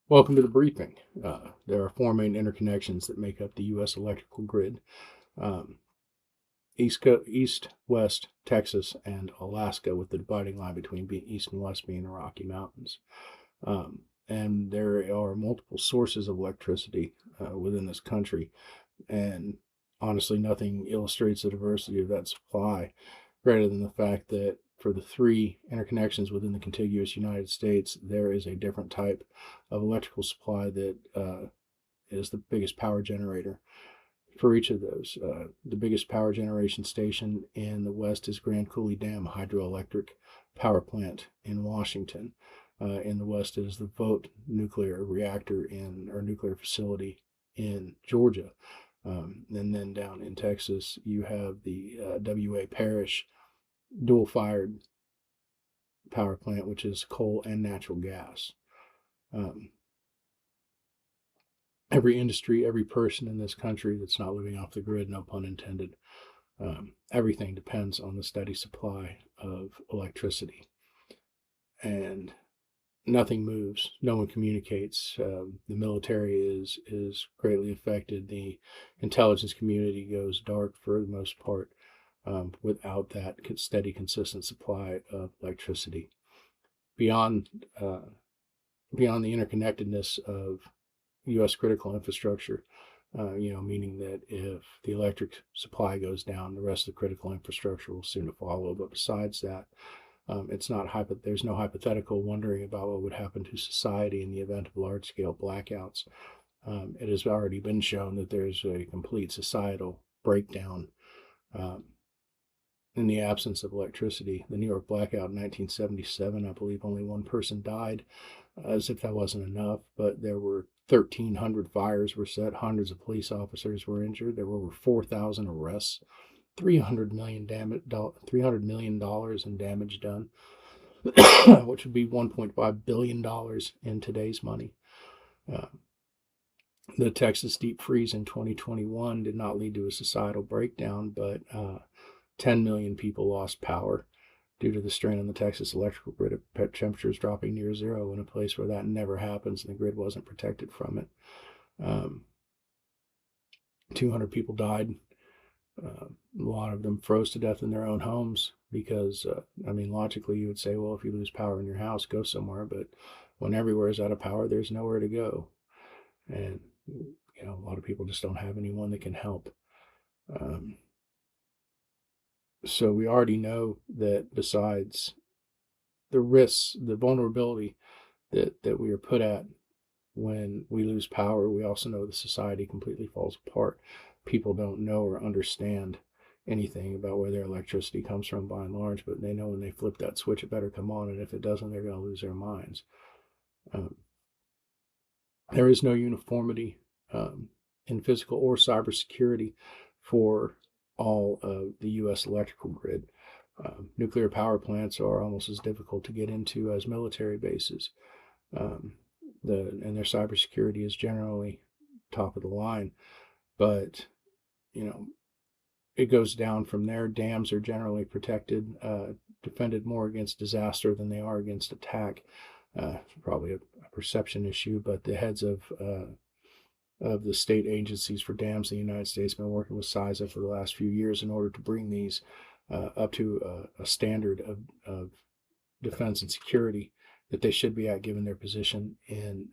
Welcome to the briefing. There are four main interconnections that make up the U.S. electrical grid: um, East, West, Texas, and Alaska, with the dividing line between East and West being the Rocky Mountains. And there are multiple sources of electricity within this country, and honestly, nothing illustrates the diversity of that supply greater than the fact that for the three interconnections within the contiguous United States, there is a different type of electrical supply that is the biggest power generator for each of those. The biggest power generation station in the West is Grand Coulee Dam Hydroelectric Power Plant in Washington. In the West, it is the Vote nuclear reactor or nuclear facility in Georgia. And then down in Texas, you have the W.A. Parish dual-fired power plant, which is coal and natural gas. Every industry, every person in this country that's not living off the grid, no pun intended, everything depends on the steady supply of electricity. And nothing moves. No one communicates. The military is greatly affected. The intelligence community goes dark for the most part without that steady, consistent supply of electricity. Beyond the interconnectedness of U.S. critical infrastructure, meaning that if the electric supply goes down, the rest of the critical infrastructure will soon follow. But besides that, there's no hypothetical wondering about what would happen to society in the event of large-scale blackouts. It has already been shown that there's a complete societal breakdown in the absence of electricity. The New York blackout in 1977, I believe only one person died, as if that wasn't enough, but there were 1,300 fires were set, hundreds of police officers were injured, there were over 4,000 arrests, $300 million in damage done, which would be $1.5 billion in today's money. The Texas deep freeze in 2021 did not lead to a societal breakdown, but 10 million people lost power due to the strain on the Texas electrical grid at temperatures dropping near zero in a place where that never happens and the grid wasn't protected from it. 200 people died. A lot of them froze to death in their own homes because, logically you would say, well, if you lose power in your house, go somewhere. But when everywhere is out of power, there's nowhere to go. And, a lot of people just don't have anyone that can help. So we already know that besides the risks, the vulnerability that we are put at when we lose power, we also know the society completely falls apart. People don't know or understand anything about where their electricity comes from by and large, but they know when they flip that switch, it better come on, and if it doesn't, they're going to lose their minds. There is no uniformity in physical or cybersecurity for all of the U.S. electrical grid. Nuclear power plants are almost as difficult to get into as military bases. And their cybersecurity is generally top of the line. But, it goes down from there. Dams are generally protected, defended more against disaster than they are against attack. Probably a perception issue, but the heads of the state agencies for dams in the United States have been working with CISA for the last few years in order to bring these up to a standard of defense and security that they should be at given their position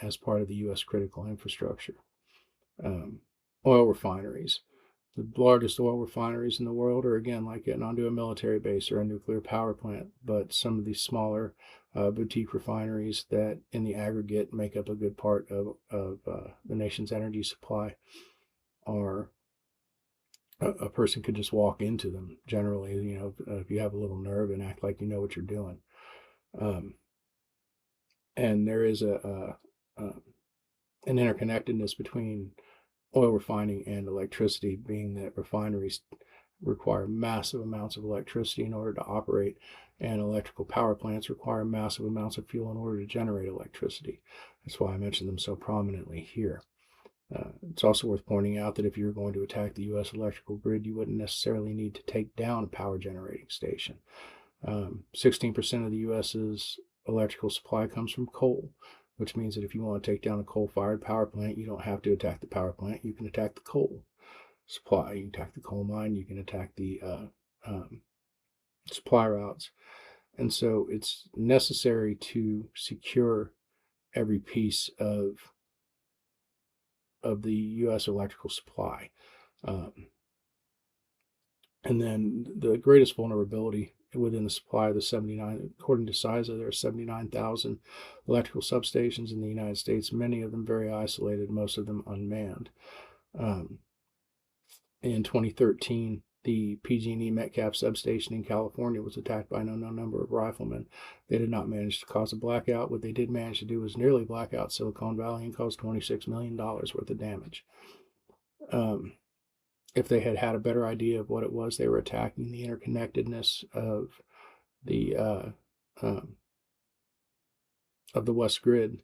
as part of the U.S. critical infrastructure. Oil refineries. The largest oil refineries in the world are, again, like getting onto a military base or a nuclear power plant, but some of these smaller boutique refineries that in the aggregate make up a good part of the nation's energy supply are a person could just walk into them generally, if you have a little nerve and act like you know what you're doing. And there is an interconnectedness between oil refining and electricity, being that refineries require massive amounts of electricity in order to operate, and electrical power plants require massive amounts of fuel in order to generate electricity. That's why I mentioned them so prominently here. It's also worth pointing out that if you're going to attack the U.S. electrical grid, you wouldn't necessarily need to take down a power generating station. 16% of the U.S.'s electrical supply comes from coal. which means that if you want to take down a coal-fired power plant, you don't have to attack the power plant. You can attack the coal supply. You can attack the coal mine. You can attack the supply routes. And so it's necessary to secure every piece of the U.S. electrical supply. And then the greatest vulnerability within the supply of the 79, according to CISA, there are 79,000 electrical substations in the United States, many of them very isolated, most of them unmanned. In 2013, the PG&E Metcalf substation in California was attacked by an unknown number of riflemen. They did not manage to cause a blackout. What they did manage to do was nearly black out Silicon Valley and cause $26 million worth of damage. If they had had a better idea of what it was they were attacking, the interconnectedness of the West Grid,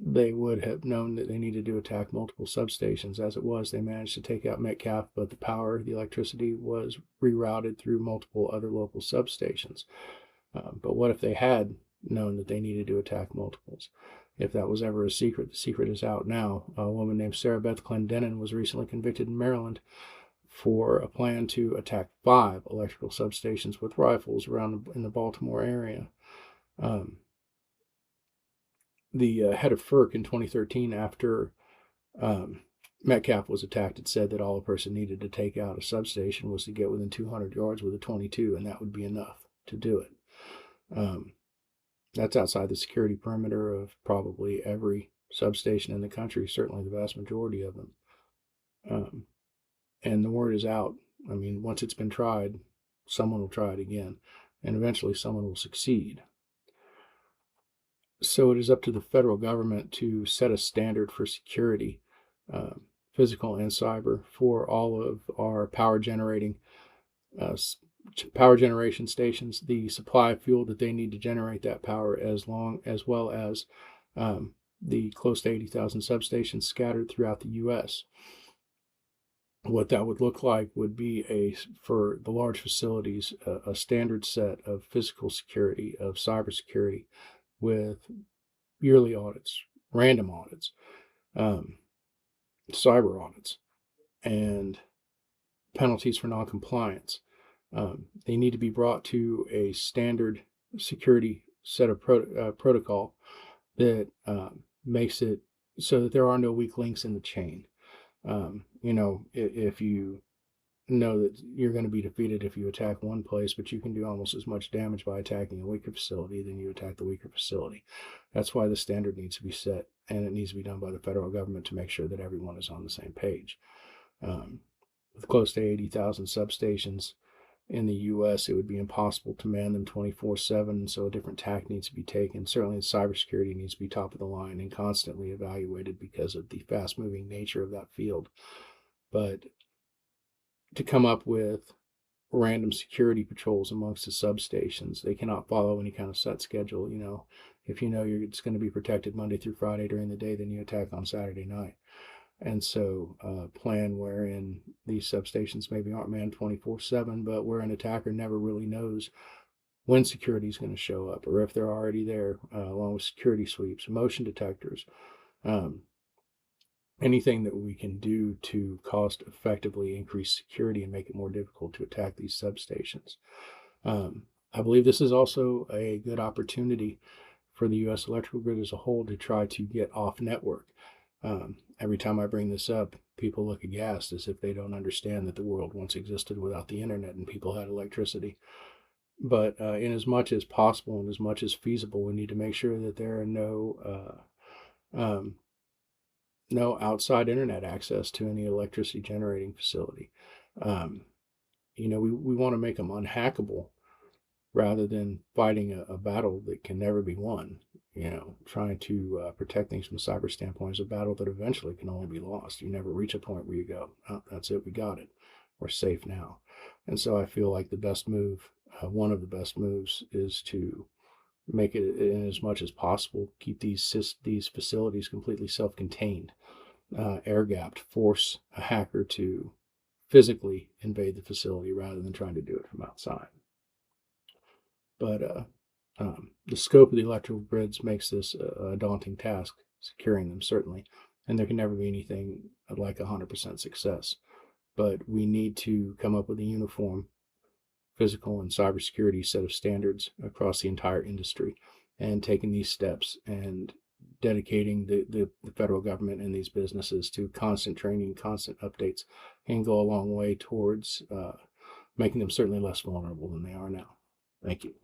they would have known that they needed to attack multiple substations. As it was, they managed to take out Metcalf, but the electricity was rerouted through multiple other local substations. But what if they had known that they needed to attack multiples? If that was ever a secret, the secret is out now. A woman named Sarah Beth Clendenin was recently convicted in Maryland for a plan to attack 5 electrical substations with rifles around in the Baltimore area. The head of FERC in 2013, after Metcalf was attacked, had said that all a person needed to take out a substation was to get within 200 yards with a .22, and that would be enough to do it. That's outside the security perimeter of probably every substation in the country, certainly the vast majority of them. And the word is out. I mean, once it's been tried, someone will try it again, and eventually someone will succeed. So it is up to the federal government to set a standard for security, physical and cyber, for all of our power generation stations, the supply of fuel that they need to generate that power, as well as the close to 80,000 substations scattered throughout the U.S. What that would look like would be for the large facilities, a standard set of physical security, of cybersecurity, with yearly audits, random audits, cyber audits, and penalties for noncompliance. They need to be brought to a standard security set of protocol that makes it so that there are no weak links in the chain. If you know that you're going to be defeated if you attack one place, but you can do almost as much damage by attacking a weaker facility than you attack the weaker facility. That's why the standard needs to be set, and it needs to be done by the federal government to make sure that everyone is on the same page. With close to 80,000 substations in the U.S., it would be impossible to man them 24/7, so a different tack needs to be taken. Certainly, cybersecurity needs to be top of the line and constantly evaluated because of the fast-moving nature of that field. But to come up with random security patrols amongst the substations, they cannot follow any kind of set schedule. If you know it's going to be protected Monday through Friday during the day, then you attack on Saturday night. And so plan wherein these substations maybe aren't manned 24/7, but where an attacker never really knows when security is going to show up, or if they're already there, along with security sweeps, motion detectors, anything that we can do to cost effectively increase security and make it more difficult to attack these substations. I believe this is also a good opportunity for the U.S. electrical grid as a whole to try to get off network. Every time I bring this up, people look aghast as if they don't understand that the world once existed without the internet and people had electricity. But in as much as possible and as much as feasible, we need to make sure that there are no outside internet access to any electricity generating facility. We want to make them unhackable rather than fighting a battle that can never be won. Trying to protect things from a cyber standpoint is a battle that eventually can only be lost. You never reach a point where you go, oh, that's it, we got it. We're safe now. And so I feel like the best move, one of the best moves, is to make it, in as much as possible, keep these facilities completely self-contained, air-gapped, force a hacker to physically invade the facility rather than trying to do it from outside. But The scope of the electrical grids makes this a daunting task, securing them certainly, and there can never be anything like 100% success. But we need to come up with a uniform physical and cybersecurity set of standards across the entire industry, and taking these steps and dedicating the federal government and these businesses to constant training, constant updates, can go a long way towards making them certainly less vulnerable than they are now. Thank you.